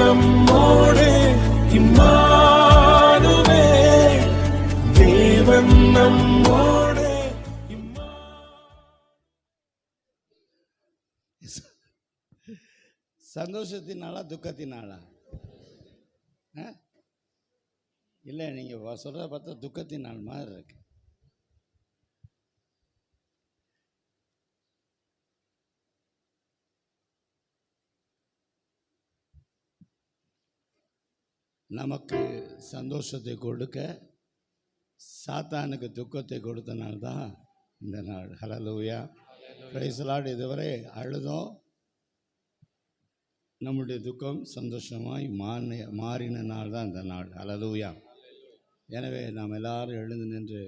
நம்மோடு இம்மானுவே, தேவன் நம்மோடு. சந்தோஷத்தினாலா துக்கத்தினாலா? இல்லை, நீங்கள் சொல்கிறத பார்த்தா துக்கத்தினால் மாதிரி இருக்கு. நமக்கு சந்தோஷத்தை கொடுக்க சாத்தானுக்கு துக்கத்தை கொடுத்தனால்தான் இந்த நாள். ஹல்லேலூயா, பிரைஸ் தி லார்ட். இதுவரை அழுதோம், நம்முடைய துக்கம் சந்தோஷமாய் மாறின நாள் தான் இந்த நாள். ஹல்லேலூயா. எனவே நாம் எல்லாரும் எழுந்து நின்று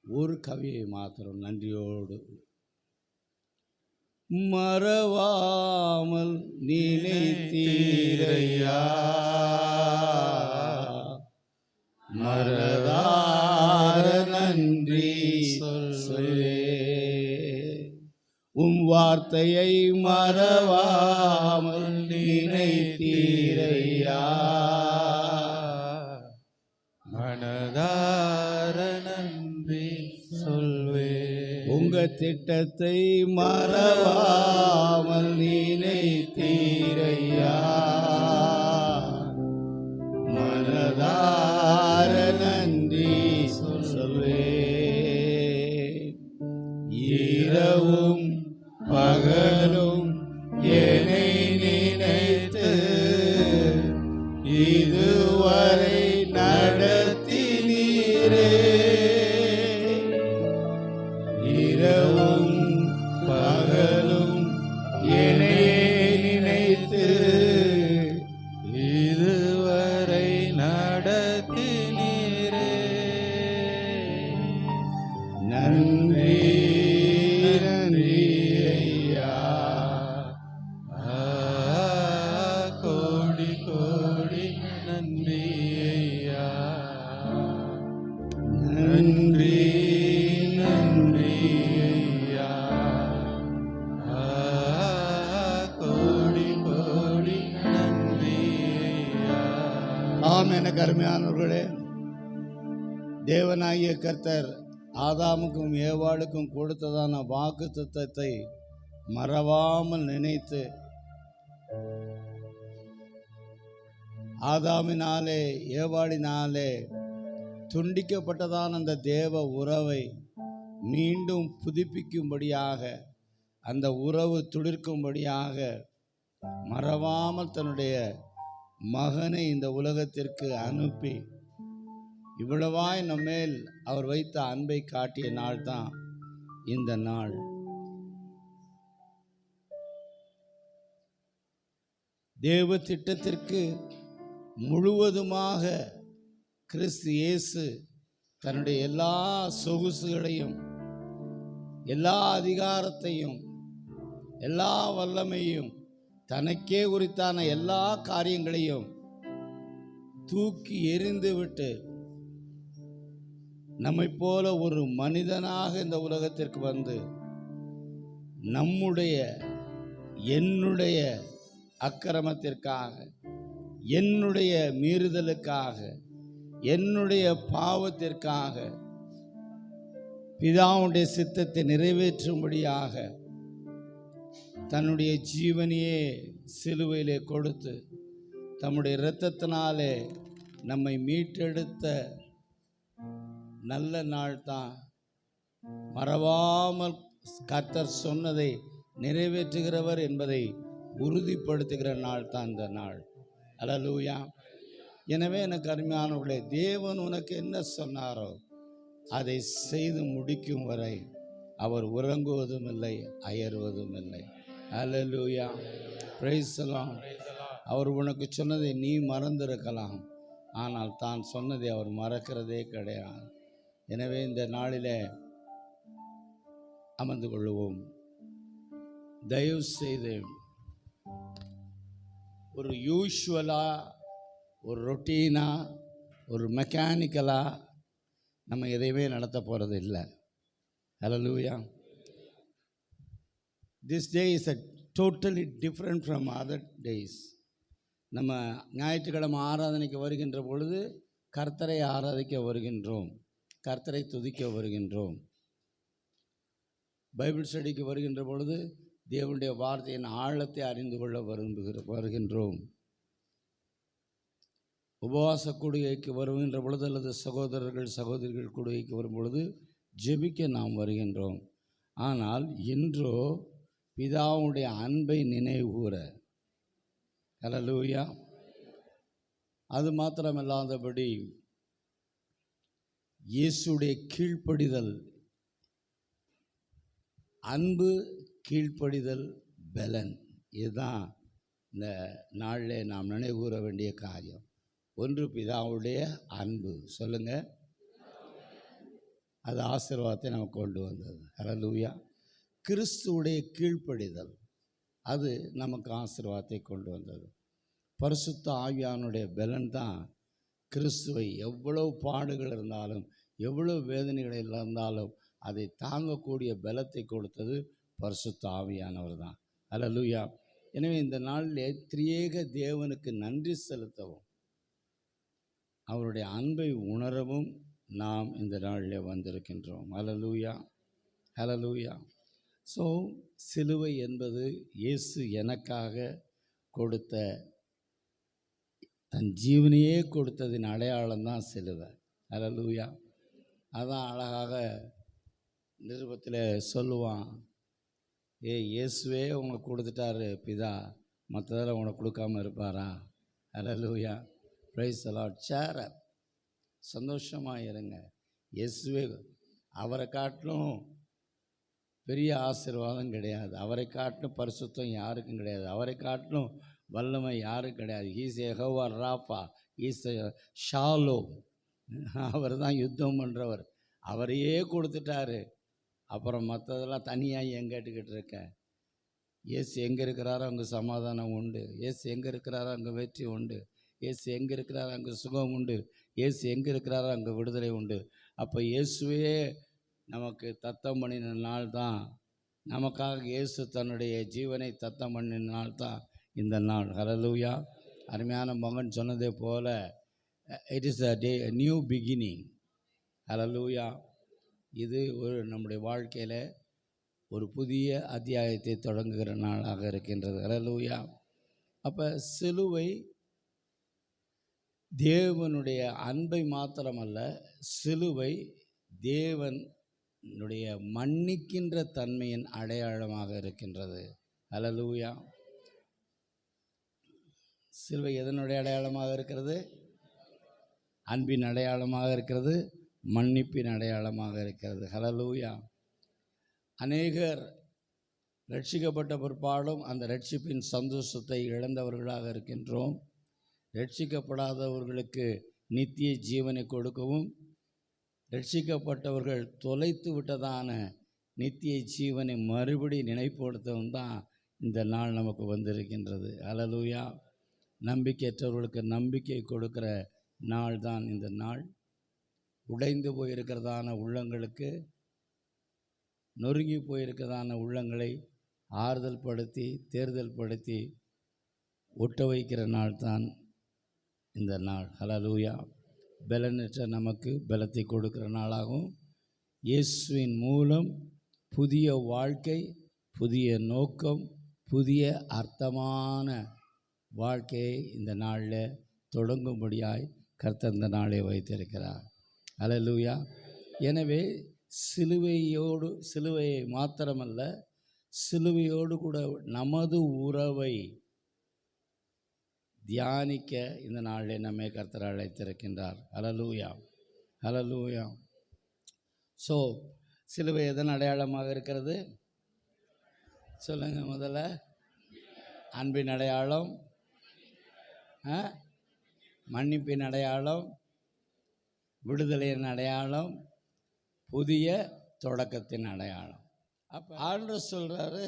ஒரு கவியை மாத்திரம் நன்றியோடு, மறவாமல் நினைத்தீரையா, மறதார நன்றி சொல்லே, உம் வார்த்தையை மறவாமல் நினைத்தீரையா, மனதார நன்றி சொல்வே, உங்க திட்டத்தை மறவாமல் நினைத்தீரையா, மனதார நன்றி சொல்வே, இரவும் பகலும் என்னை நினைத்து இதுவரை நடத்தினீரே, இரவும் பகலும் என்னை நினைத்து இதுவரை நடத்தினீரே, நன்றி நன்றி ஐயா, கோடி கோடி நன்றி ஐயா, நன்றி நன்றி ஐயா, கோடி கோடி நன்றி ஐயா. ஆம். எனக்கு அருமையானவர்களே, தேவனாகிய கர்த்தர் ஆதாமுக்கும் ஏவாளுக்கும் கொடுத்ததான வாக்கு தத்தத்தை மறவாமல் நினைத்து, ஆதாமினாலே ஏவாளினாலே துண்டிக்கப்பட்டதான அந்த தேவ உறவை மீண்டும் புதுப்பிக்கும்படியாக, அந்த உறவு துளிர்க்கும்படியாக மறவாமல் தன்னுடைய மகனை இந்த உலகத்திற்கு அனுப்பி இவ்வளவாய் நம்மேல் அவர் வைத்த அன்பை காட்டிய நாள் தான் இந்த நாள். தேவ திட்டத்திற்கு முழுவதுமாக கிறிஸ்து இயேசு தன்னுடைய எல்லா சொகுசுகளையும், எல்லா அதிகாரத்தையும், எல்லா வல்லமையும், தனக்கே உரித்தான எல்லா காரியங்களையும் தூக்கி எறிந்து விட்டு நம்மை போல ஒரு மனிதனாக இந்த உலகத்திற்கு வந்து நம்முடைய என்னுடைய அக்கிரமத்திற்காக, என்னுடைய மீறுதலுக்காக, என்னுடைய பாவத்திற்காக பிதாவுடைய சித்தத்தை நிறைவேற்றும்படியாக தன்னுடைய ஜீவனையே சிலுவையிலே கொடுத்து தம்முடைய இரத்தத்தினாலே நம்மை மீட்டெடுத்த நல்ல நாள் தான். மறவாமல் கர்த்தர் சொன்னதை நிறைவேற்றுகிறவர் என்பதை உறுதிப்படுத்துகிற நாள் தான் இந்த நாள். அல்லேலூயா. எனவே எனக்கு அருமையானவர்களே, தேவன் உனக்கு என்ன சொன்னாரோ அதை செய்து முடிக்கும் வரை அவர் உறங்குவதும் இல்லை, அயர்வதும் இல்லை. அல்லேலூயா, பிரைஸ் தி லார்ட். அவர் உனக்கு சொன்னதை நீ மறந்திருக்கலாம், ஆனால் தான் சொன்னதை அவர் மறக்கிறதே கிடையாது. எனவே இந்த நாளிலே அமர்ந்து கொள்வோம். தயவு செய்து ஒரு யூஷுவலாக, ஒரு ரொட்டீனாக, ஒரு மெக்கானிக்கலாக நம்ம எதையுமே நடத்த போகிறது இல்லை. ஹல்லேலூயா. This day is a totally different from other days. நம்ம ஞாயிற்றுக்கிழமை ஆராதனைக்கு வருகின்ற பொழுது கர்த்தரை ஆராதிக்க வருகின்றோம், கர்த்தரை துதிக்க வருகின்றோம். பைபிள் ஸ்டடிக்கு வருகின்ற பொழுது தேவனுடைய வார்த்தையின் ஆழத்தை அறிந்து கொள்ள வருகின்றோம். உபவாச கூடுகைக்கு வருகின்ற பொழுது அல்லது சகோதரர்கள் சகோதரிகள் கூடுகைக்கு வரும் பொழுது ஜெபிக்க நாம் வருகின்றோம். ஆனால் இன்றோ பிதாவுடைய அன்பை நினைவுகூர, ஹல்லேலூயா, அது மாத்திரமல்லாதபடி இயேசுடைய கீழ்ப்படிதல், அன்பு, கீழ்ப்படிதல், பலன், இதுதான் இந்த நாளில் நாம் நினைவுகூர வேண்டிய காரியம். ஒன்று பிதாவுடைய அன்பு, சொல்லுங்கள், அது ஆசீர்வாதத்தை நமக்கு கொண்டு வந்தது. ஹல்லேலூயா. கிறிஸ்துவுடைய கீழ்ப்படிதல், அது நமக்கு ஆசீர்வாதத்தை கொண்டு வந்தது. பரிசுத்த ஆவியானுடைய பலன் தான் கிறிஸ்துவை எவ்வளவு பாடுகள் இருந்தாலும் எவ்வளவு வேதனைகள் இருந்தாலும் அதை தாங்கக்கூடிய பலத்தை கொடுத்தது பரிசுத்த ஆவியானவர் தான். ஹல்லேலூயா. எனவே இந்த நாளிலே திரியேக தேவனுக்கு நன்றி செலுத்தவும் அவருடைய அன்பை உணரவும் நாம் இந்த நாளில் வந்திருக்கின்றோம். ஹல்லேலூயா, ஹல்லேலூயா. ஸோ சிலுவை என்பது இயேசு எனக்காக கொடுத்த, தன் ஜீவனையே கொடுத்ததின் அடையாளம் தான் சிலுவை. ஹல்லேலூயா. அதான் அழகாக நிருபத்தில் சொல்லுவான், இயேசுவே உங்களை கொடுத்துட்டாரு பிதா, மற்றதெல்லாம் உனக்கு கொடுக்காமல் இருப்பாரா? ஹல்லேலூயா. Price the Lord. சேர சந்தோஷமாக இருங்க. இயேசுவே, அவரை காட்டிலும் பெரிய ஆசீர்வாதம் கிடையாது, அவரை காட்டிலும் பரிசுத்தம் யாருக்கும் கிடையாது, அவரை காட்டிலும் வல்லமை யாருக்கும் கிடையாது. Is Jehovah Rapha, is Shalom, அவர் தான் யுத்தம் பண்ணுறவர், அவரையே கொடுத்துட்டாரு. அப்புறம் மற்றதெல்லாம் தனியாக ஏன் கேட்டுக்கிட்டு இருக்கேன்? இயேசு எங்கே இருக்கிறாரோ அங்கே சமாதானம் உண்டு, இயேசு எங்கே இருக்கிறாரோ அங்கே வெற்றி உண்டு, இயேசு எங்கே இருக்கிறாரோ அங்கே சுகம் உண்டு, இயேசு எங்கே இருக்கிறாரோ அங்கே விடுதலை உண்டு. அப்போ இயேசுவே நமக்கு தத்தம் பண்ணின நாள் தான், நமக்காக இயேசு தன்னுடைய ஜீவனை தத்தம் பண்ணின நாள் தான் இந்த நாள். ஹல்லேலூயா. அருமையான மகன் சொன்னதே போல, it is a day, new beginning. Hallelujah. இது ஒரு நம்முடைய வாழ்க்கையில் ஒரு புதிய அத்தியாயத்தை தொடங்குகிற நாளாக இருக்கின்றது. ஹல்லேலூயா. அப்போ சிலுவை தேவனுடைய அன்பை மாத்திரமல்ல, சிலுவை தேவனுடைய மன்னிக்கின்ற தன்மையின் அடையாளமாக இருக்கின்றது. ஹல்லேலூயா. சிலுவை எதனுடைய அடையாளமாக இருக்கிறது? அன்பின் அடையாளமாக இருக்கிறது, மன்னிப்பின் அடையாளமாக இருக்கிறது. ஹல்லேலூயா. அநேகர் ரட்சிக்கப்பட்ட பிற்பாடும் அந்த ரட்சிப்பின் சந்தோஷத்தை இழந்தவர்களாக இருக்கின்றோம். ரட்சிக்கப்படாதவர்களுக்கு நித்திய ஜீவனை கொடுக்கவும், ரட்சிக்கப்பட்டவர்கள் தொலைத்து விட்டதான நித்திய ஜீவனை மறுபடி நினைப்படுத்தவும் தான் இந்த நாள் நமக்கு வந்திருக்கின்றது. ஹல்லேலூயா. நம்பிக்கையற்றவர்களுக்கு நம்பிக்கை கொடுக்கிற நாள் தான் இந்த நாள். உடைந்து போயிருக்கிறதான உள்ளங்களுக்கு, நொறுங்கி போயிருக்கிறதான உள்ளங்களை ஆறுதல் படுத்தி தேர்தல் படுத்தி ஒட்ட வைக்கிற நாள் தான் இந்த நாள். ஹல்லேலூயா. பலனற்ற நமக்கு பலத்தை கொடுக்கிற நாளாகவும், இயேசுவின் மூலம் புதிய வாழ்க்கை, புதிய நோக்கம், புதிய அர்த்தமான வாழ்க்கையை இந்த நாளில் தொடங்கும்படியாய் கர்த்தர் இந்த நாளை வைத்திருக்கிறார். ஹல்லேலூயா. எனவே சிலுவையை மாத்திரமல்ல, சிலுவையோடு கூட நமது உறவை தியானிக்க இந்த நாளில் நம்மை கர்த்தர் அழைத்திருக்கின்றார். ஹல்லேலூயா, ஹல்லேலூயா. ஸோ சிலுவை எதன் அடையாளமாக இருக்கிறது? சொல்லுங்கள் முதல்ல. அன்பின் அடையாளம், மன்னிப்பின் அடையாளம், விடுதலையின் அடையாளம், புதிய தொடக்கத்தின் அடையாளம். அப்போ ஆண்டவர் சொல்கிறாரு,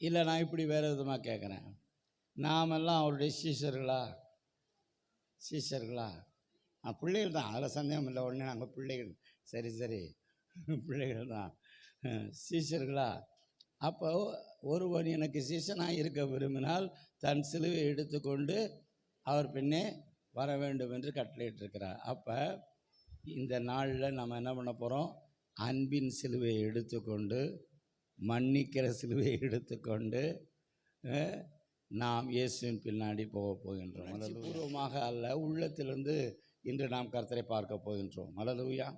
இல்லை நான் இப்படி வேறு விதமாக கேட்குறேன், நாமெல்லாம் அவருடைய சீஷர்களா? பிள்ளைகள் தான், அதில் சந்தேகம் இல்லை. உடனே நாங்கள் பிள்ளைகள். சரி பிள்ளைகள் தான் சீஷர்களா. அப்போ ஒருவன் எனக்கு சீஷனாக இருக்க விரும்பினால் தன் சிலுவை எடுத்துக்கொண்டு அவர் பின்னே வர வேண்டும் என்று கட்டளையிட்டிருக்கிறார். அப்போ இந்த நாளில் நம்ம என்ன பண்ண போகிறோம்? அன்பின் சிலுவையை எடுத்துக்கொண்டு, மன்னிக்கிற சிலுவையை எடுத்துக்கொண்டு நாம் இயேசுவின் பின்னாடி போகின்றோம். பூர்வமாக அல்ல, உள்ளத்திலிருந்து இன்று நாம் கர்த்தரை பார்க்க போகின்றோம். அல்லேலூயா.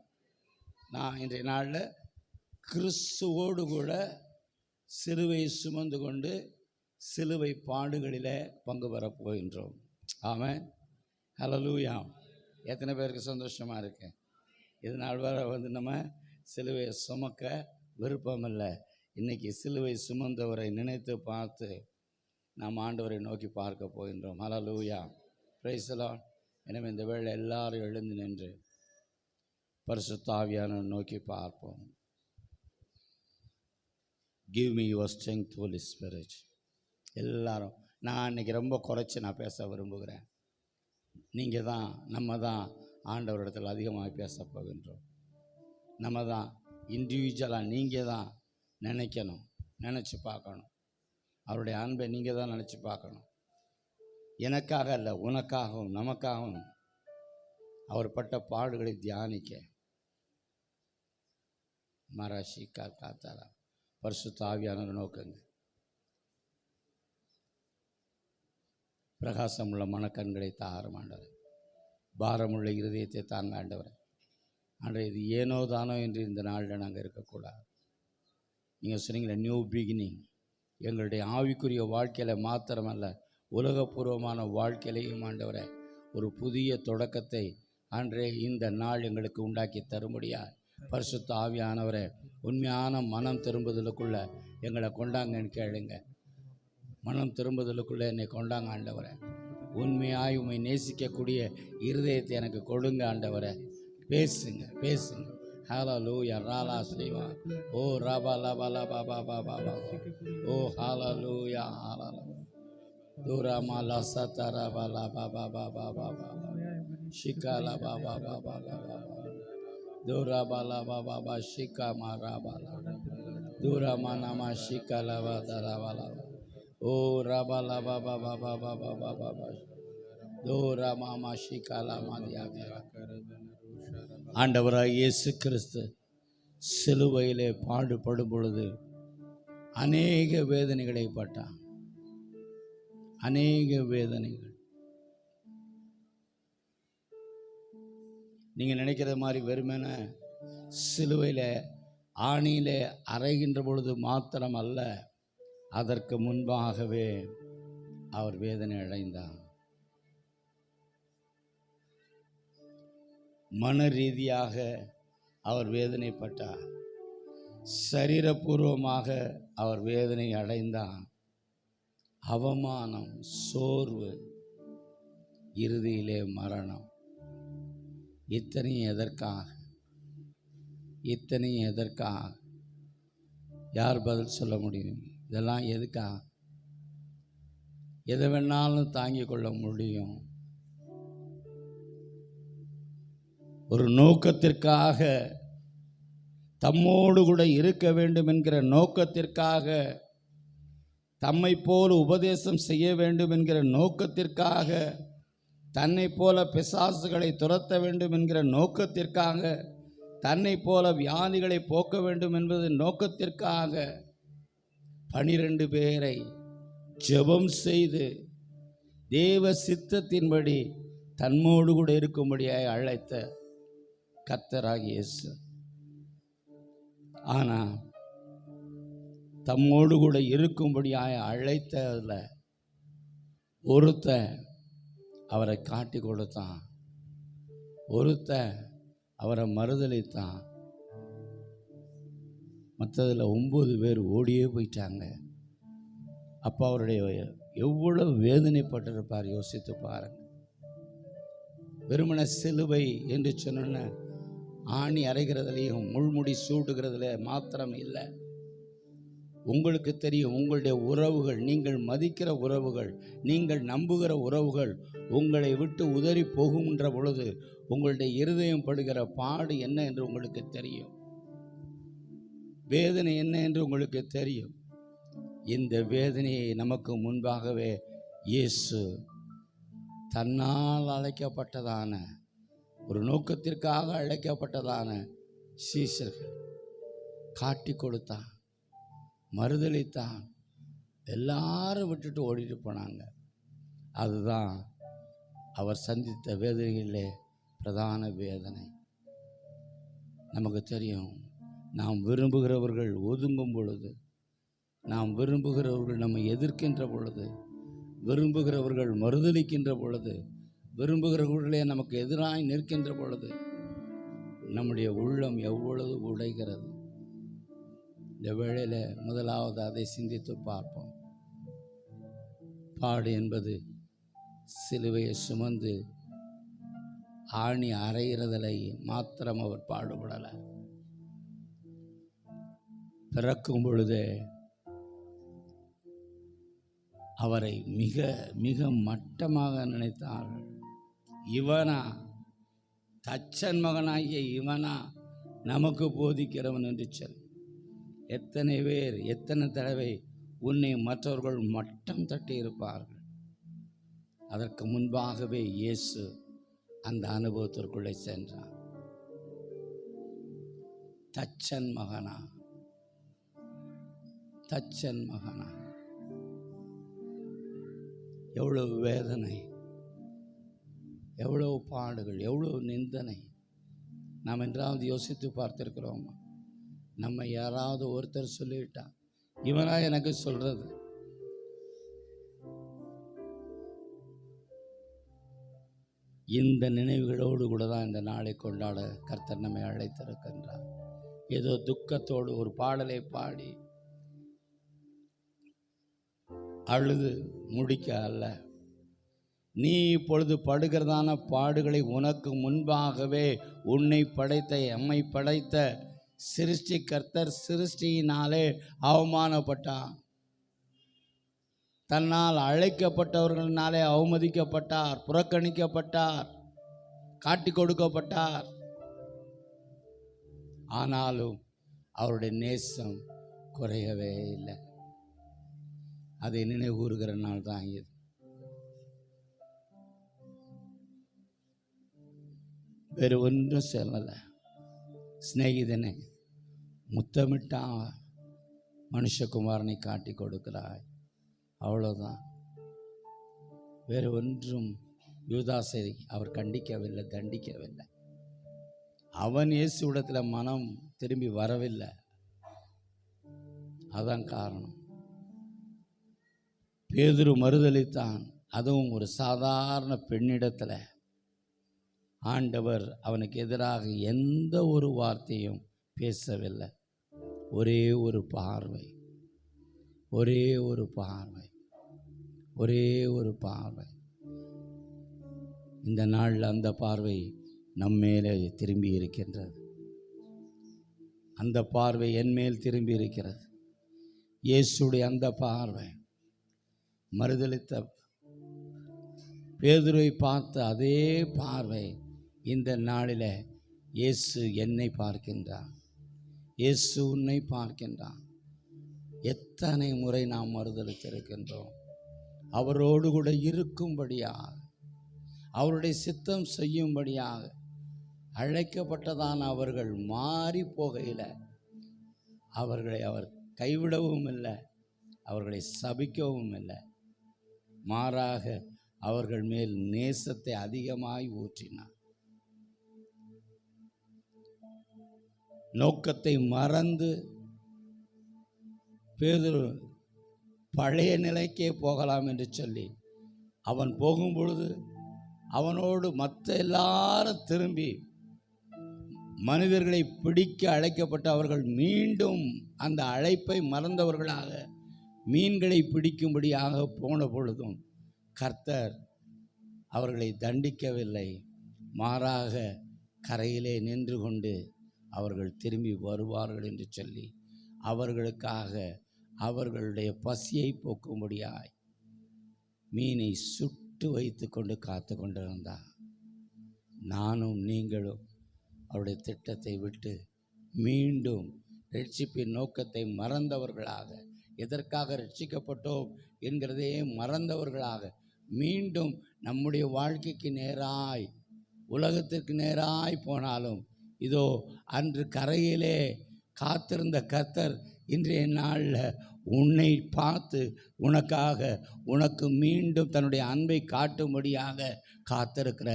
நான் இன்றைய நாளில் கிறிஸ்துவோடு கூட சிலுவை சுமந்து கொண்டு சிலுவை பாடுகளில் பங்கு பெறப் போகின்றோம். ஆமென். அல்லேலூயா. எத்தனை பேருக்கு சந்தோஷமாக இருக்கு? இது நாள் வரை நம்ம சிலுவையை சுமக்க விருப்பம் இல்லை. இன்றைக்கி சிலுவை சுமந்தவரை நினைத்து பார்த்து நாம் ஆண்டவரை நோக்கி பார்க்க போகின்றோம். அல்லேலூயா. Praise the Lord. எனவே இந்த வேளை எல்லாரும் எழுந்து நின்று பரிசுத்த ஆவியானவரை நோக்கி பார்ப்போம். Give me your strength holy spirit. எல்லாரும் நான் இன்றைக்கி ரொம்ப குறைச்சி நான் பேச விரும்புகிறேன். நீங்கள் தான், நம்ம தான் ஆண்டவரிடத்தில் அதிகமாக பேச போகின்றோம். நம்ம தான் இண்டிவிஜுவலாக நீங்கள் தான் நினைக்கணும், நினச்சி பார்க்கணும். அவருடைய அன்பை நீங்கள் தான் நினச்சி பார்க்கணும். எனக்காக அல்ல, உனக்காகவும் நமக்காகவும் அவர் பட்ட பாடுகளை தியானிக்க. மராஷி காத்தாரா பரிசுத்த ஆவியானவரை நோக்குங்க. பிரகாசமுள்ள மனக்கண்களை தாரும் ஆண்டவர். பாரமுள்ள இருதயத்தை தாங்க ஆண்டவர். ஆண்டவர், இது ஏனோ தானோ என்று இந்த நாளில் நாங்கள் இருக்கக்கூடாது. நீங்கள் சொன்னீங்களே நியூ பிகினிங். எங்களுடைய ஆவிக்குரிய வாழ்க்கையில் மாத்திரமல்ல, உலகப்பூர்வமான வாழ்க்கையிலையும் ஆண்டவரை ஒரு புதிய தொடக்கத்தை அன்றே இந்த நாள் எங்களுக்கு உண்டாக்கி தரும்படியா பரிசுத்த ஆவியானவரை உண்மையான மனம் திரும்புதலுக்குள்ளே எங்களை கொண்டாங்கன்னு கேளுங்க. மனம் திரும்புதலுக்குள்ளே என்னை கொண்டாங்க ஆண்டவரை. உண்மையாய் உண்மை நேசிக்கக்கூடிய இருதயத்தை எனக்கு கொடுங்க ஆண்டவரை. பேசுங்க பேசுங்க. ஹalleluya ராலா ஸ்ரீவா ஓ ராபா லாபா லாபா பாபா பாபா ஓ ஹalleluya ஹalleluya துராமா லசதரா பாலா பாபா பாபா பாபா ஷிகாலா பாபா பாபா பாபா துராபா லாபா பாபா ஷிகா மாராபா துராமா நாமா ஷிகாலா வாதரா வாலா ஓ ராபா லாபா பாபா பாபா பாபா பாபா துராமா மா ஷிகாலா மாதியா. ஆண்டவராய் இயேசு கிறிஸ்து சிலுவையிலே பாடுபடும் பொழுது அநேக வேதனைகளை பட்டான். அநேக வேதனைகள். நீங்கள் நினைக்கிற மாதிரி வெறுமன சிலுவையில் ஆணியில் அறைகின்ற பொழுது மாத்திரம் அல்ல, அதற்கு முன்பாகவே அவர் வேதனை அடைந்தார். மன ரீதியாக அவர் வேதனைப்பட்டார். சரீரபூர்வமாக அவர் வேதனை அடைந்தார். அவமானம், சோர்வு, இறுதியிலே மரணம். இத்தனையும் எதற்காக? இத்தனையும் எதற்காக? யார் பதில் சொல்ல முடியும்? இதெல்லாம் எதுக்காக? எதை வேணாலும் தாங்கிக் கொள்ள முடியும். ஒரு நோக்கத்திற்காக, தம்மோடு கூட இருக்க வேண்டும் என்கிற நோக்கத்திற்காக, தம்மை போல உபதேசம் செய்ய வேண்டும் என்கிற நோக்கத்திற்காக, தன்னை போல பிசாசுகளை துரத்த வேண்டும் என்கிற நோக்கத்திற்காக, தன்னை போல வியாதிகளை போக்க வேண்டும் என்பது நோக்கத்திற்காக 12 பேரை ஜெபம் செய்து தேவ சித்தத்தின்படி தம்மோடு கூட இருக்கும்படியாய் அழைத்த கர்த்தராகிய இயேசு. ஆனால் தம்மோடு கூட இருக்கும்படியாய் அழைத்ததில் ஒருத்தன் அவரை காட்டி கொடுத்தான், ஒருத்தன் அவரை மறுதலித்தான். மற்றதில் 9 பேர் ஓடியே போயிட்டாங்க. அப்போ அவருடைய எவ்வளவு வேதனைப்பட்டிருப்பார் யோசித்து பாருங்க. வெறுமன சிலுவை என்று சொன்ன ஆணி அறைகிறதுலையும் முள்முடி சூடுகிறதுல மாத்திரம் இல்லை. உங்களுக்கு தெரியும், உங்களுடைய உறவுகள், நீங்கள் மதிக்கிற உறவுகள், நீங்கள் நம்புகிற உறவுகள் உங்களை விட்டு உதறி போகுகின்ற பொழுது உங்களுடைய இருதயம் படுகிற பாடு என்ன என்று உங்களுக்கு தெரியும். வேதனை என்ன என்று உங்களுக்கு தெரியும். இந்த வேதனையை நமக்கு முன்பாகவே இயேசு தன்னால் அழைக்கப்பட்டதான ஒரு நோக்கத்திற்காக அழைக்கப்பட்டதான சீஷர்கள் காட்டி கொடுத்தான், மறுதளித்தான். எல்லாரும் விட்டுட்டு ஓடிட்டு போனாங்க. அதுதான் அவர் சந்தித்த வேதனைகளிலே பிரதான வேதனை. நமக்கு தெரியும், நாம் விரும்புகிறவர்கள் ஒதுங்கும் பொழுது, நாம் விரும்புகிறவர்கள் நம்மை எதிர்க்கின்ற பொழுது, விரும்புகிறவர்கள் மறுதளிக்கின்ற பொழுது, விரும்புகிறவர்களே நமக்கு எதிராய் நிற்கின்ற பொழுது நம்முடைய உள்ளம் எவ்வளவு உடைகிறது. இந்த வேளையில் முதலாவது அதை சிந்தித்து பார்ப்போம். பாடு என்பது சிலுவையை சுமந்து ஆணி அறைகிறதலை மாத்திரம் அவர் பாடுபடலை. பிறக்கும் பொழுதே அவரை மிக மிக மட்டமாக நினைத்தார்கள். இவனா, தச்சன் மகனாகிய இவனா நமக்கு போதிக்கிறவன் என்று சொல்லி எத்தனை பேர் எத்தனை தடவை உன்னை மற்றவர்கள் மட்டம் தட்டி இருப்பார்கள். அதற்கு முன்பாகவே இயேசு அந்த அனுபவத்திற்குள்ளே சென்றார். தச்சன் மகனா, தச்சன் மகனா, எவ்வளவு வேதனை, எவ்வளவு பாடுகள், எவ்வளவு நிந்தனை. நாம் என்றாவது யோசித்து பார்த்திருக்கிறோமா? நம்ம யாராவது ஒருத்தர் சொல்லிவிட்டா, இவனா எனக்கு சொல்றது, இந்த நினைவுகளோடு கூட தான் இந்த நாளை கொண்டாட கர்த்தர் நம்மை அழைத்திருக்கின்றார். ஏதோ துக்கத்தோடு ஒரு பாடலை பாடி அழுது முடிக்க அல்ல. நீ இப்பொழுது படுகிறதான பாடுகளை உனக்கு முன்பாகவே உன்னை படைத்த எம்மை படைத்த சிருஷ்டி கர்த்தர் சிருஷ்டியினாலே அவமானப்பட்டார். தன்னால் அழைக்கப்பட்டவர்களினாலே அவமதிக்கப்பட்டார், புறக்கணிக்கப்பட்டார், காட்டி கொடுக்கப்பட்டார். ஆனாலும் அவருடைய நேசம் குறையவே இல்லை. அதை நினைவுகூறுகிற நாள் தான் இது. வேறு ஒன்றும் சொல்லலை. சிநேகிதனை முத்தமிட்டா மனுஷகுமாரனை காட்டி கொடுக்கிறாய், அவ்வளோதான். வேறு ஒன்றும் யூதாசை அவர் கண்டிக்கவில்லை, தண்டிக்கவில்லை. அவன் இயேசுவிடத்தில் மனம் திரும்பி வரவில்லை. அதான் காரணம். பேதுரு மறுதளித்தான், அதுவும் ஒரு சாதாரண பெண்ணிடத்தில். ஆண்டவர் அவனுக்கு எதிராக எந்த ஒரு வார்த்தையும் பேசவில்லை. ஒரே ஒரு பார்வை, ஒரே ஒரு பார்வை, ஒரே ஒரு பார்வை. இந்த நாளில் அந்த பார்வை நம்மேலே திரும்பி இருக்கின்றது. அந்த பார்வை என்மேல் திரும்பி இருக்கிறது. இயேசுடைய அந்த பார்வை, மறுதளித்த பேதுருவை பார்த்த அதே பார்வை இந்த நாளில் இயேசு என்னை பார்க்கின்றார், இயேசு உன்னை பார்க்கின்றார். எத்தனை முறை நாம் மறுதளித்திருக்கின்றோம். அவரோடு கூட இருக்கும்படியாக, அவருடைய சித்தம் செய்யும்படியாக அழைக்கப்பட்டதான அவர்கள் மாறி போகையில் அவர்களை அவர் கைவிடவும் இல்லை, அவர்களை சபிக்கவும் இல்லை. மாறாக அவர்கள் மேல் நேசத்தை அதிகமாய் ஊற்றினார். நோக்கத்தை மறந்து பேதுரு பழைய நிலைக்கே போகலாம் என்று சொல்லி அவன் போகும் பொழுது அவனோடு மற்ற எல்லாரும் திரும்பி மனிதர்களை பிடிக்க அழைக்கப்பட்ட அவர்கள் மீண்டும் அந்த அழைப்பை மறந்தவர்களாக மீன்களை பிடிக்கும்படியாக போன பொழுதும் கர்த்தர் அவர்களை தண்டிக்கவில்லை. மாறாக கரையிலே நின்று கொண்டு அவர்கள் திரும்பி வருவார்கள் என்று சொல்லி அவர்களுக்காக அவர்களுடைய பசியை போக்கும்படியாய் மீனை சுட்டு வைத்து கொண்டு காத்து கொண்டிருந்தார். நானும் நீங்களும் அவருடைய திட்டத்தை விட்டு மீண்டும் ரட்சிப்பின் நோக்கத்தை மறந்தவர்களாக, எதற்காக ரட்சிக்கப்பட்டோம் என்கிறதே மறந்தவர்களாக மீண்டும் நம்முடைய வாழ்க்கைக்கு நேராய், உலகத்திற்கு நேராய் போனாலும், இதோ அன்று கரையிலே காத்திருந்த கர்த்தர் இன்றைய நாளில் உன்னை பார்த்து உனக்கு மீண்டும் தன்னுடைய அன்பை காட்டும்படியாக காத்திருக்கிற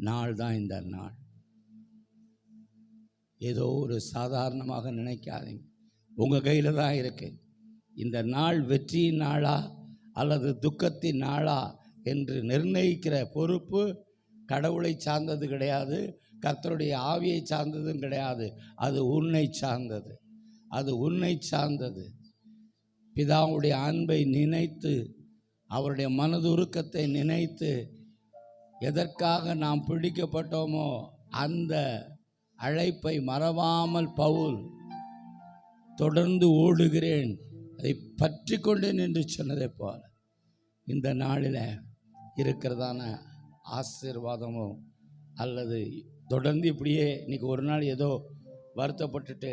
நாள் தான் இந்த நாள். ஏதோ ஒரு சாதாரணமாக நினைக்காதீங்க, உங்கள் கையில் தான் இருக்கு. இந்த நாள் வெற்றியின் நாளா அல்லது துக்கத்தின் நாளா என்று நிர்ணயிக்கிற பொறுப்பு கடவுளை சார்ந்தது கிடையாது, கர்த்தருடைய ஆவியை சார்ந்ததும் கிடையாது. அது உன்னை சார்ந்தது, அது உன்னை சார்ந்தது. பிதாவுடைய அன்பை நினைத்து, அவருடைய மனதுருக்கத்தை நினைத்து, எதற்காக நாம் பிடிக்கப்பட்டோமோ அந்த அழைப்பை மறவாமல் பவுல் தொடர்ந்து ஓடுகிறேன், அதை பற்றி கொண்டேன் என்று சொன்னதை போல இந்த நாளில் இருக்கிறதான ஆசீர்வாதமோ அல்லது தொடர்ந்து இப்படியே இன்றைக்கி ஒரு நாள் ஏதோ வருத்தப்பட்டுட்டு,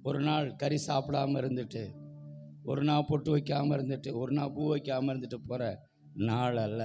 ஒரு நாள் கறி சாப்பிடாமல் இருந்துட்டு, ஒரு நாள் பொட்டு வைக்காமல் இருந்துட்டு, ஒரு நாள் பூ வைக்காமல் இருந்துட்டு போகிற நாள் அல்ல.